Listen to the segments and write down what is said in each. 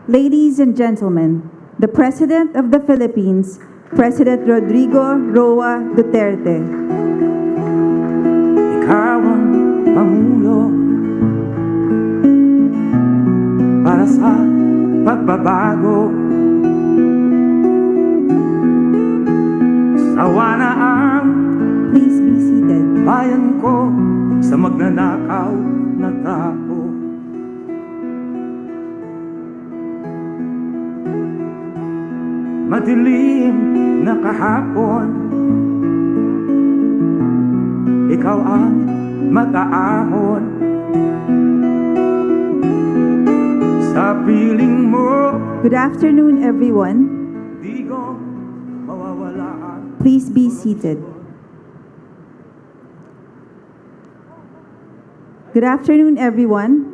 Ladies and gentlemen, the President of the Philippines, President Rodrigo Roa Duterte. Ikaw ang Pangulo para sa pagbabago. Sawa na ang Please be seated. bayan ko sa magnanakaw na tao. Madilim na kahapon, ikaw ang mag-aahon sa piling mo. Good afternoon, everyone. Di ko mawawala ang Please be seated. Good afternoon, everyone.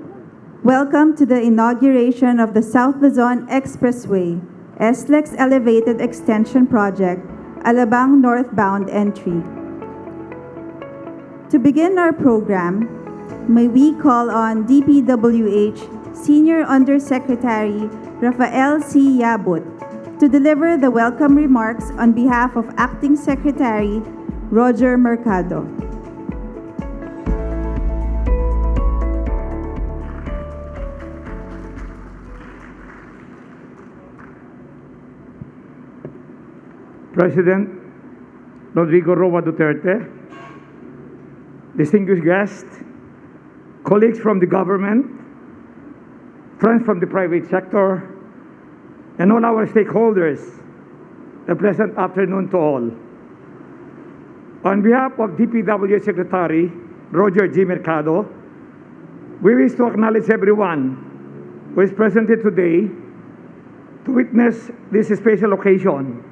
Welcome to the inauguration of the South Luzon Expressway, SLEX Elevated Extension Project, Alabang Northbound entry. To begin our program, may we call on DPWH Senior Undersecretary Rafael C. Yabut to deliver the welcome remarks on behalf of Acting Secretary Roger Mercado. President Rodrigo Roa Duterte, distinguished guests, colleagues from the government, friends from the private sector, and all our stakeholders, a pleasant afternoon to all. On behalf of DPWH Secretary Roger G. Mercado, we wish to acknowledge everyone who is present here today to witness this special occasion.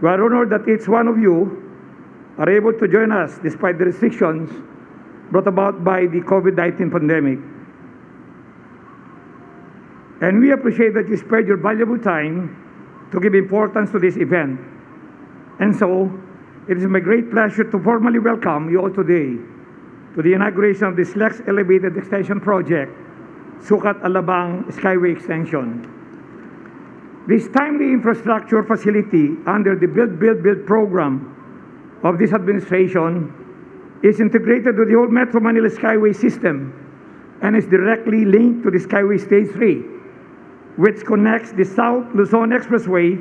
We are honored that each one of you are able to join us despite the restrictions brought about by the COVID-19 pandemic. And we appreciate that you spared your valuable time to give importance to this event. And so, it is my great pleasure to formally welcome you all today to the inauguration of the SLEX Elevated Extension Project, Sukat Alabang Skyway Extension. This timely infrastructure facility under the Build program of this administration is integrated with the whole Metro Manila Skyway system and is directly linked to the Skyway Stage 3, which connects the South Luzon Expressway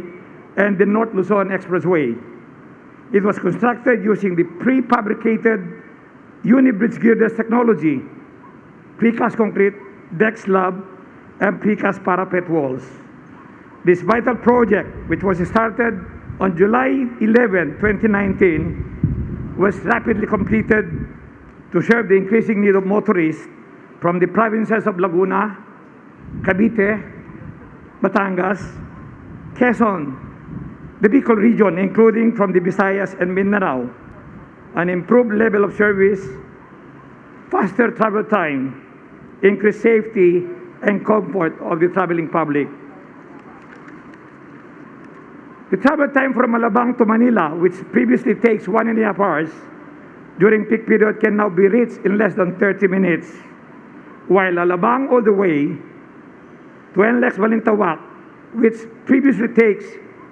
and the North Luzon Expressway. It was constructed using the prefabricated uni-bridge girder technology, precast concrete, deck slab, and precast parapet walls. This vital project, which was started on July 11, 2019, was rapidly completed to serve the increasing need of motorists from the provinces of Laguna, Cavite, Batangas, Quezon, the Bicol region, including from the Visayas and Mindanao. An improved level of service, faster travel time, increased safety and comfort of the traveling public. The travel time from Alabang to Manila, which previously takes 1.5 hours, during peak period can now be reached in less than 30 minutes, while Alabang all the way to NLEX Balintawak, which previously takes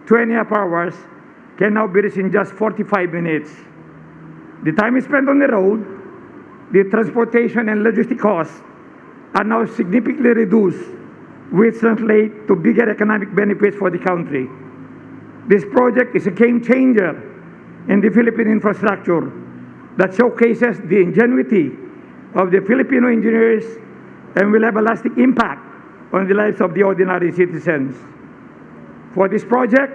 2.5 hours, can now be reached in just 45 minutes. The time is spent on the road, the transportation and logistic costs are now significantly reduced, which translate to bigger economic benefits for the country. This project is a game changer in the Philippine infrastructure that showcases the ingenuity of the Filipino engineers and will have a lasting impact on the lives of the ordinary citizens. For this project,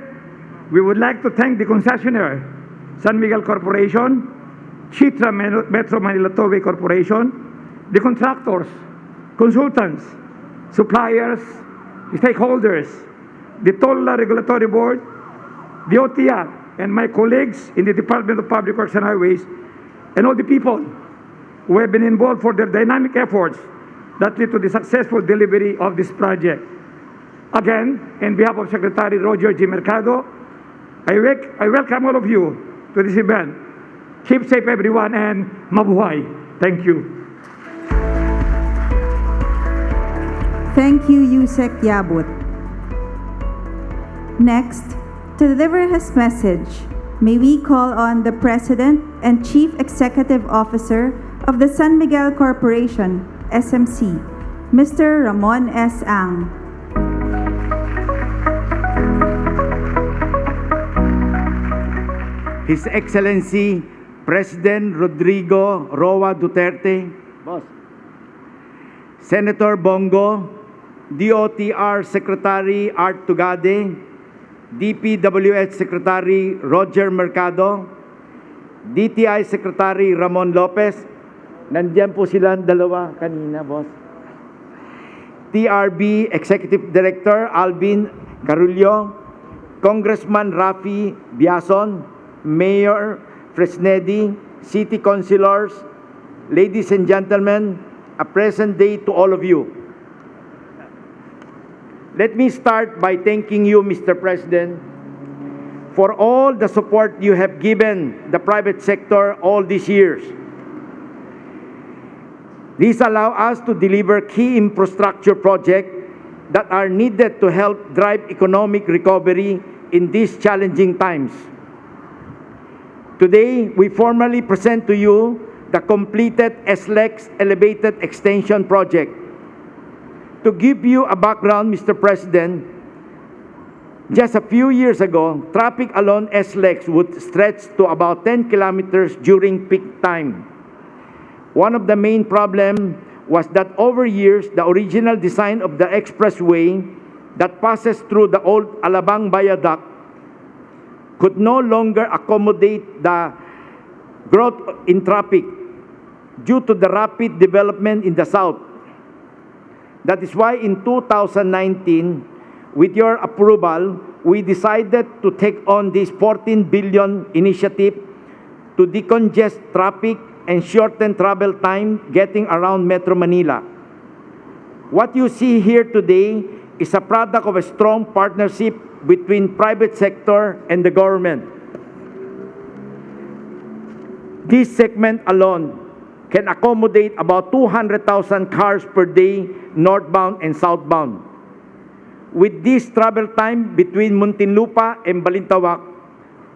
we would like to thank the concessionaire, San Miguel Corporation, Chitra Metro Manila Tollway Corporation, the contractors, consultants, suppliers, stakeholders, the Toll Regulatory Board, the OTR, and my colleagues in the Department of Public Works and Highways, and all the people who have been involved for their dynamic efforts that lead to the successful delivery of this project. Again, on behalf of Secretary Roger G. Mercado, I welcome all of you to this event. Keep safe, everyone, and mabuhay. Thank you. Thank you, Yusek Yabut. Next, to deliver his message, may we call on the President and Chief Executive Officer of the San Miguel Corporation, SMC, Mr. Ramon S. Ang. His Excellency President Rodrigo Roa Duterte, Boss. Senator Bongo, DOTR Secretary Art Tugade, DPWH Secretary Roger Mercado, DTI Secretary Ramon Lopez. Nandiyan po silang dalawa kanina, Boss. TRB Executive Director Alvin Carullo, Congressman Rafi Biason, Mayor Fresnedi, City Councilors, ladies and gentlemen, a present day to all of you. Let me start by thanking you, Mr. President, for all the support you have given the private sector all these years. These allow us to deliver key infrastructure projects that are needed to help drive economic recovery in these challenging times. Today, we formally present to you the completed SLEX Elevated Extension Project. To give you a background, Mr. President, just a few years ago, traffic along SLEX would stretch to about 10 kilometers during peak time. One of the main problems was that over years, the original design of the expressway that passes through the old Alabang viaduct could no longer accommodate the growth in traffic due to the rapid development in the south. That is why in 2019, with your approval, we decided to take on this 14 billion initiative to decongest traffic and shorten travel time getting around Metro Manila. What you see here today is a product of a strong partnership between private sector and the government. This segment alone can accommodate about 200,000 cars per day northbound and southbound. With this travel time between Muntinlupa and Balintawak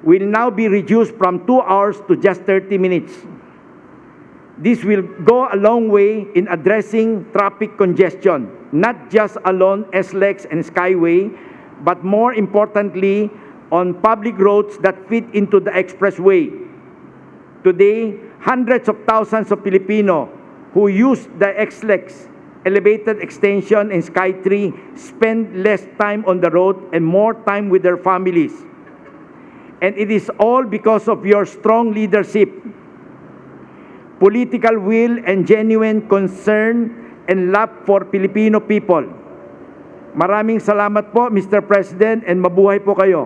will now be reduced from 2 hours to just 30 minutes. This will go a long way in addressing traffic congestion, not just along SLEX and Skyway, but more importantly, on public roads that fit into the expressway. Today, hundreds of thousands of Filipino who use the SLEX, Elevated Extension, and Sky3 spend less time on the road and more time with their families. And it is all because of your strong leadership, political will, and genuine concern and love for Filipino people. Maraming salamat po, Mr. President, and mabuhay po kayo.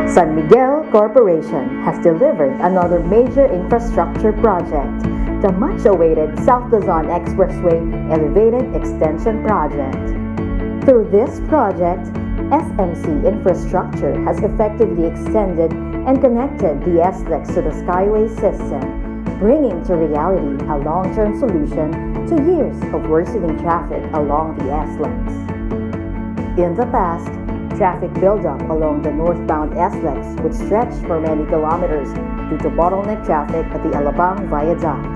San Miguel Corporation has delivered another major infrastructure project, the much-awaited South Luzon Expressway Elevated Extension Project. Through this project, SMC Infrastructure has effectively extended and connected the SLEX to the Skyway system, bringing to reality a long-term solution to years of worsening traffic along the SLEX. In the past, traffic buildup along the northbound SLEX would stretch for many kilometers due to bottleneck traffic at the Alabang viaduct.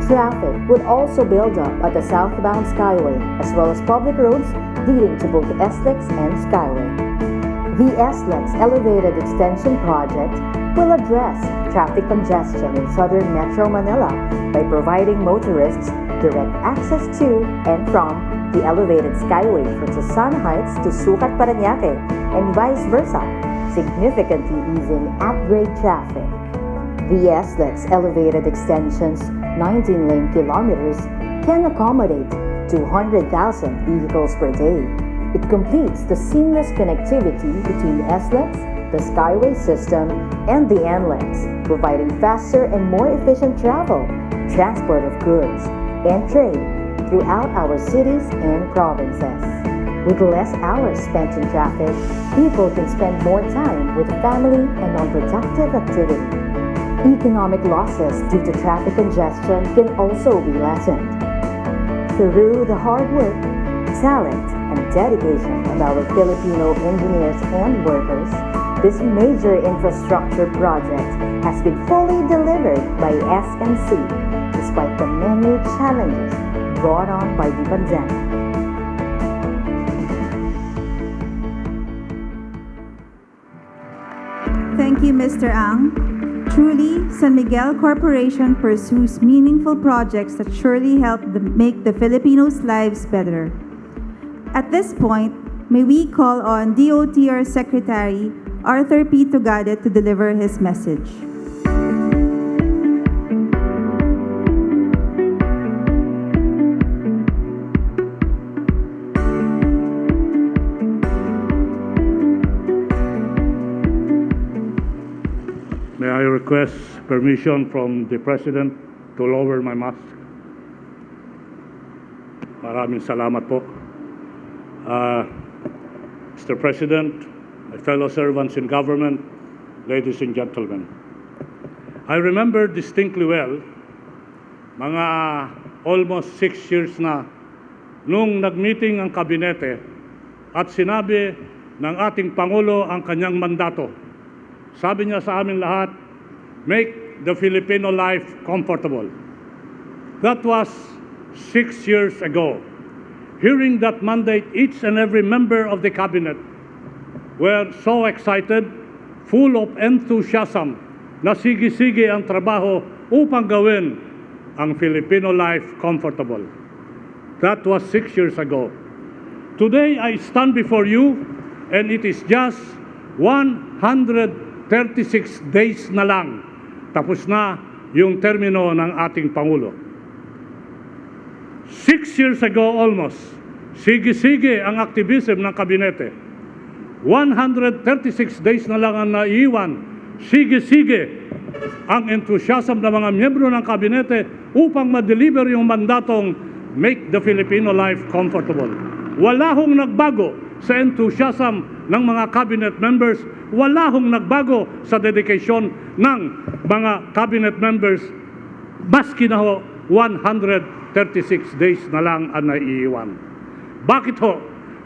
Traffic would also build up at the southbound Skyway as well as public roads leading to both SLEX and Skyway. The SLEX Elevated Extension Project will address traffic congestion in southern Metro Manila by providing motorists direct access to and from the elevated Skyway from Susan Heights to Sucat Parañaque and vice versa, significantly easing at-grade traffic. The SLEX Elevated Extension's 19-lane kilometers can accommodate 200,000 vehicles per day. It completes the seamless connectivity between SLEX, the Skyway system, and the NLEX, providing faster and more efficient travel, transport of goods, and trade throughout our cities and provinces. With less hours spent in traffic, people can spend more time with family and on productive activity. Economic losses due to traffic congestion can also be lessened. Through the hard work, talent, and dedication of our Filipino engineers and workers, this major infrastructure project has been fully delivered by SNC despite the many challenges brought on by the pandemic. Thank you, Mr. Ang. Truly, San Miguel Corporation pursues meaningful projects that surely help make the Filipinos' lives better. At this point, may we call on DOTR Secretary Arthur P. Tugade to deliver his message. May I request permission from the President to lower my mask? Maraming salamat po. Mr. President, my fellow servants in government, ladies and gentlemen. I remember distinctly well, mga almost 6 years na, nung nag-meeting ang kabinete at sinabi ng ating Pangulo ang kanyang mandato. Sabi niya sa amin lahat, make the Filipino life comfortable. That was 6 years ago. Hearing that mandate, each and every member of the cabinet were so excited, full of enthusiasm, na sige-sige ang trabaho upang gawin ang Filipino life comfortable. That was 6 years ago. Today, I stand before you, and it is just 136 days na lang. Tapos na yung termino ng ating Pangulo. 6 years ago almost, sige-sige ang activism ng kabinete. 136 days na lang ang naiiwan, sige-sige ang enthusiasm ng mga miyembro ng kabinete upang ma-deliver yung mandatong make the Filipino life comfortable. Wala hong nagbago sa enthusiasm ng mga cabinet members, wala hong nagbago sa dedication ng mga cabinet members, maski na ho 136 days na lang ang naiiwan. Bakit ho?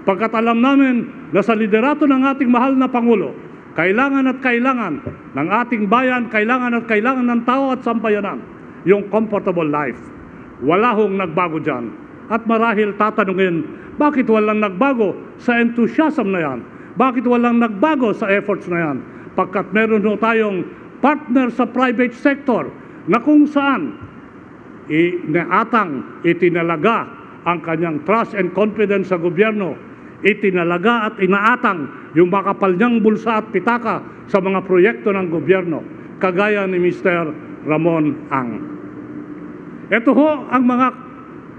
Pagkat alam namin na sa liderato ng ating mahal na Pangulo, kailangan at kailangan ng ating bayan, kailangan at kailangan ng tao at sambayanan yung comfortable life. Wala hong nagbago dyan. At marahil tatanungin, bakit walang nagbago sa enthusiasm na yan? Bakit walang nagbago sa efforts na yan? Pagkat meron ho tayong partner sa private sector na kung saan itinalaga ang kanyang trust and confidence sa gobyerno, itinalaga at inaatang yung makapal niyang bulsa at pitaka sa mga proyekto ng gobyerno, kagaya ni Mr. Ramon Ang. Ito ho ang mga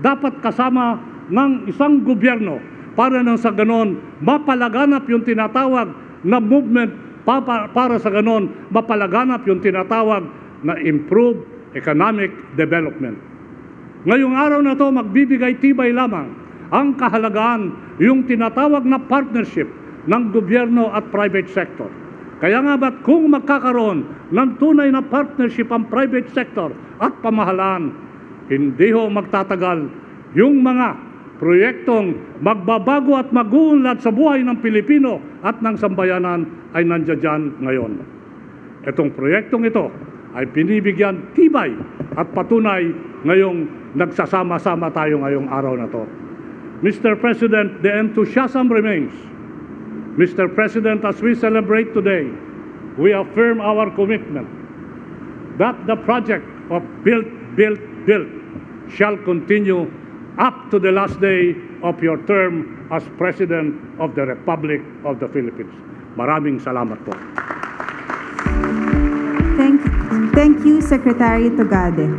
dapat kasama ng isang gobyerno para nang sa ganon mapalaganap yung tinatawag na movement, para sa ganon mapalaganap yung tinatawag na improved economic development. Ngayong araw na to, magbibigay tibay lamang ang kahalagaan yung tinatawag na partnership ng gobyerno at private sector. Kaya nga ba't kung magkakaroon ng tunay na partnership ang private sector at pamahalaan, hindi ho magtatagal yung mga proyektong magbabago at mag-uunlad sa buhay ng Pilipino at ng sambayanan ay nandiyan ngayon. Itong proyektong ito ay binibigyan tibay at patunay ngayong nagsasama-sama tayo ngayong araw na to. Mr. President, the enthusiasm remains. Mr. President, as we celebrate today, we affirm our commitment that the project of Build shall continue up to the last day of your term as President of the Republic of the Philippines. Maraming salamat po. Thank you, Secretary Tugade.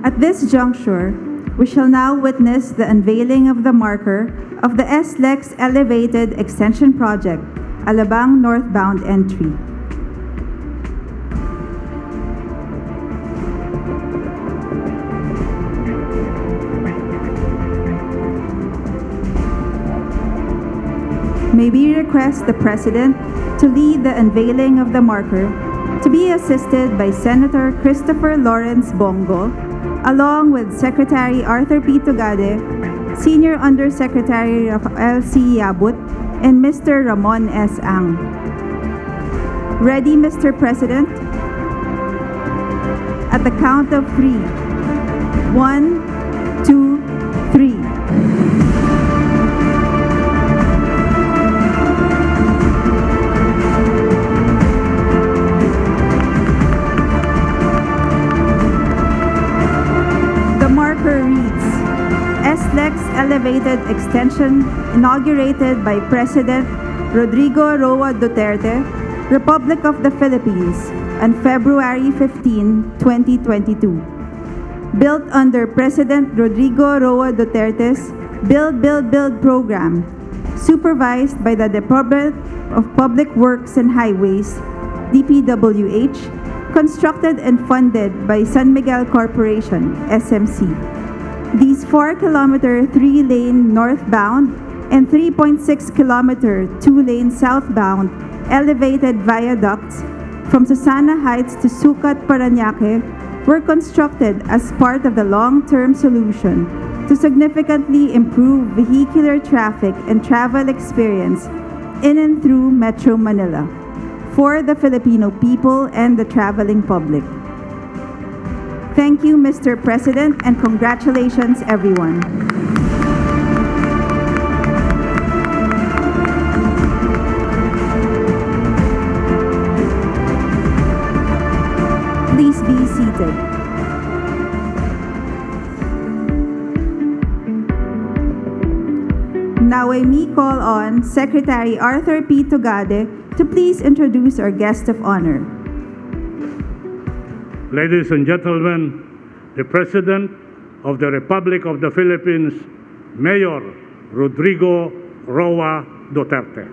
At this juncture, we shall now witness the unveiling of the marker of the SLEX Elevated Extension Project, Alabang Northbound Entry. may we request the President to lead the unveiling of the marker, to be assisted by Senator Christopher Lawrence Bongo, along with Secretary Arthur P. Tugade, Senior Undersecretary Rafael C. Yabut, and Mr. Ramon S. Ang. Ready, Mr. President? At the count of 3. 1, 2, 3. The marker reads, SLEX Elevated Extension inaugurated by President Rodrigo Roa Duterte, Republic of the Philippines, on February 15, 2022. Built under President Rodrigo Roa Duterte's Build, Build, Build program, supervised by the Department of Public Works and Highways, DPWH, constructed and funded by San Miguel Corporation, SMC. These 4-kilometer 3-lane northbound and 3.6-kilometer 2-lane southbound elevated viaducts from Susana Heights to Sucat, Parañaque were constructed as part of the long-term solution to significantly improve vehicular traffic and travel experience in and through Metro Manila for the Filipino people and the traveling public. Thank you, Mr. President, and congratulations, everyone. Please be seated. Now I may call on Secretary Arthur P. Tugade to please introduce our guest of honor. Ladies and gentlemen, the President of the Republic of the Philippines, Mayor Rodrigo Roa Duterte.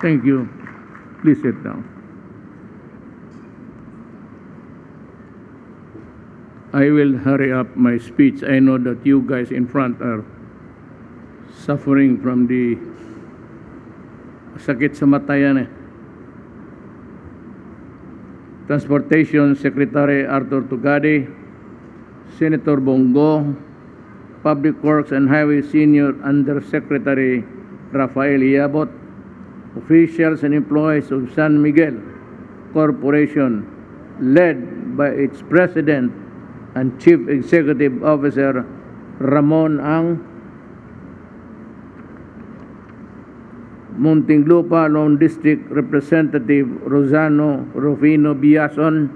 Thank you. Please sit down. I will hurry up my speech. I know that you guys in front are suffering from the sakit sa mata yan eh. Transportation Secretary Arthur Tugade, Senator Bongo, Public Works and Highway Senior Undersecretary Rafael Yabut, officials and employees of San Miguel Corporation, led by its President and Chief Executive Officer Ramon Ang, Muntinlupa Lone District Representative Rosano Rufino Biason,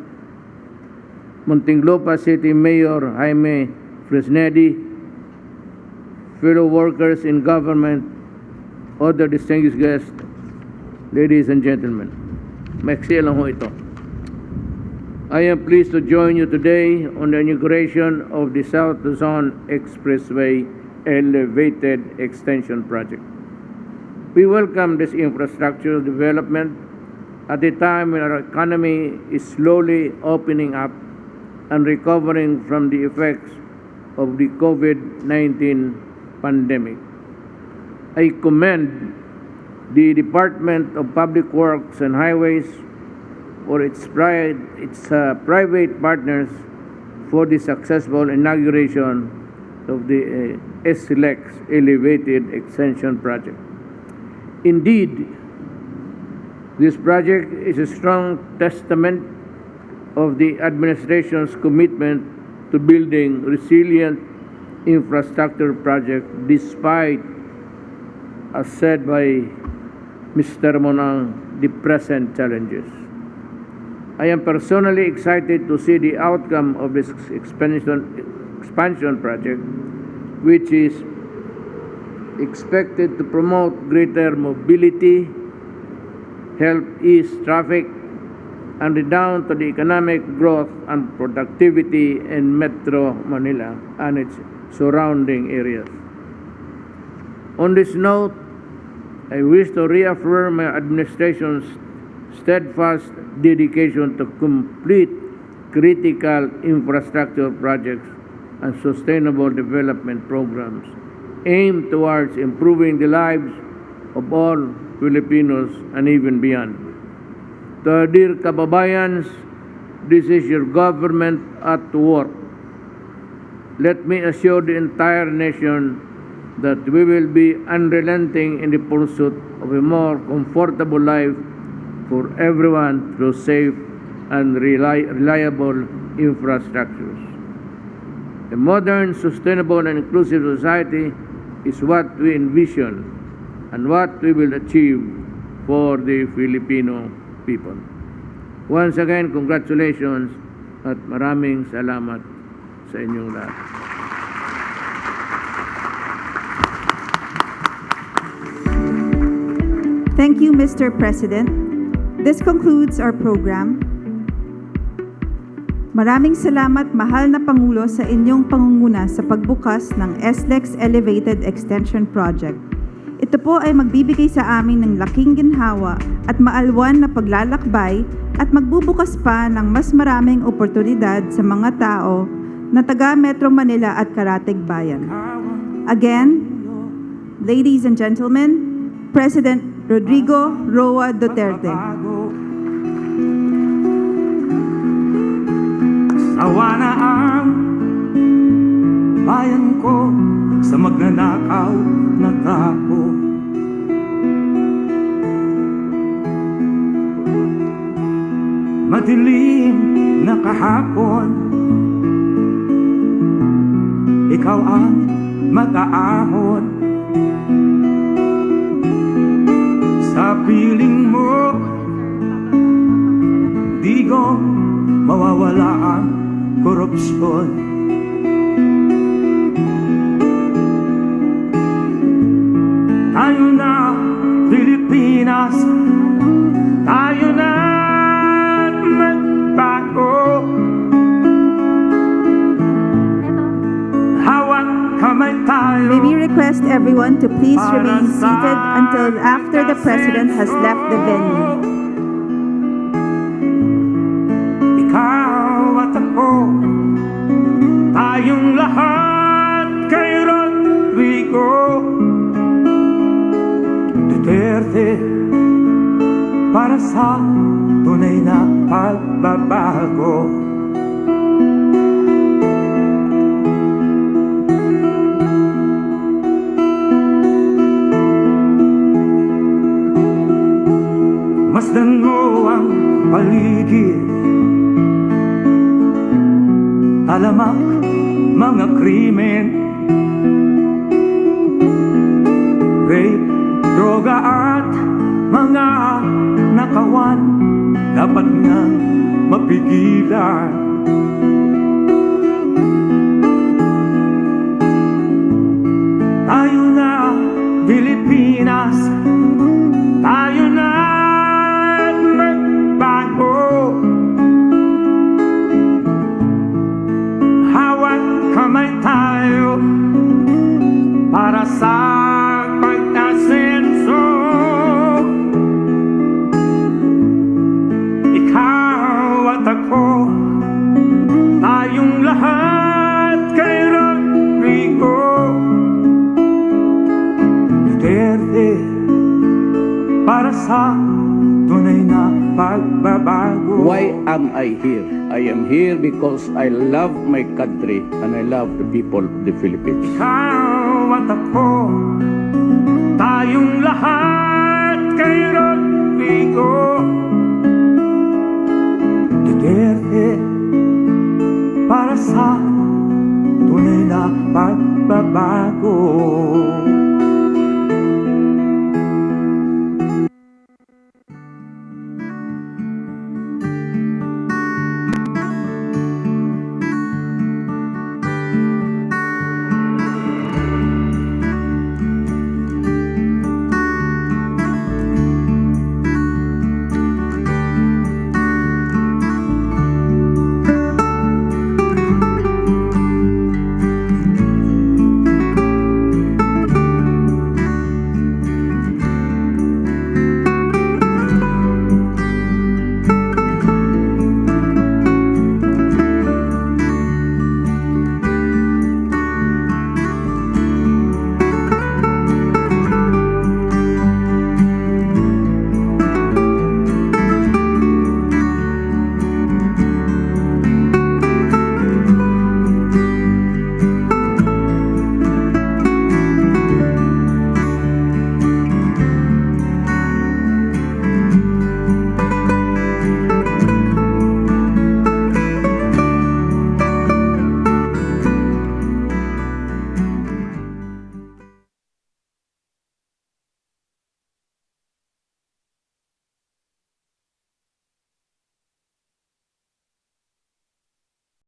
Muntinlupa City Mayor Jaime Fresnedi, fellow workers in government, other distinguished guests, ladies and gentlemen. Maiksi lang ho ito. I am pleased to join you today on the inauguration of the South Luzon Expressway Elevated Extension Project. We welcome this infrastructure development at a time when our economy is slowly opening up and recovering from the effects of the COVID-19 pandemic. I commend the Department of Public Works and Highways or its private partners for the successful inauguration of the SLEX Elevated Extension Project. Indeed, this project is a strong testament of the administration's commitment to building resilient infrastructure projects despite, as said by Mr. Monang, the present challenges. I am personally excited to see the outcome of this expansion project, which is expected to promote greater mobility, help ease traffic, and redound to the economic growth and productivity in Metro Manila and its surrounding areas. On this note, I wish to reaffirm my administration's steadfast dedication to complete critical infrastructure projects and sustainable development programs aimed towards improving the lives of all Filipinos and even beyond. To our dear kababayans, this is your government at work. Let me assure the entire nation that we will be unrelenting in the pursuit of a more comfortable life for everyone through safe and reliable infrastructures. A modern, sustainable, and inclusive society is what we envision and what we will achieve for the Filipino people. Once again, congratulations at maraming salamat sa inyong lahat. Thank you, Mr. President. This concludes our program. Maraming salamat, mahal na Pangulo, sa inyong pangunguna sa pagbukas ng SLEX Elevated Extension Project. Ito po ay magbibigay sa amin ng laking ginhawa at maalwan na paglalakbay at magbubukas pa ng mas maraming oportunidad sa mga tao na taga Metro Manila at Karatig Bayan. Again, ladies and gentlemen, President Rodrigo Roa Duterte. Sawa na ang bayan ko sa magnanakaw na tao. Madilim na kahapon, ikaw ang mag-aahon. Sa piling mo, di ko mawawala ang korupsyon. Tayo na, Pilipinas, tayo na magbago. Hawak kamay tayo. May we request everyone to please remain seated until after the President has left the venue. Ikaw at ako, tayong lahat kay Rodrigo Duterte, para sa tunay na pagbabago. Masdan mo ang paligid, talamak mga krimen, rape, droga at mga nakawan, dapat nga mapigilan. Tayo na, Pilipinas, tayo na magbago. Hawak kamay tayo para sa pag-asenso. Ikaw at ako, tayong lahat kay Rodrigo Duterte, para sa tunay na pagbabago. Why am I here? I am here because I love my country and I love the people of the Philippines. Ikaw at ako, tayong lahat kay Rodrigo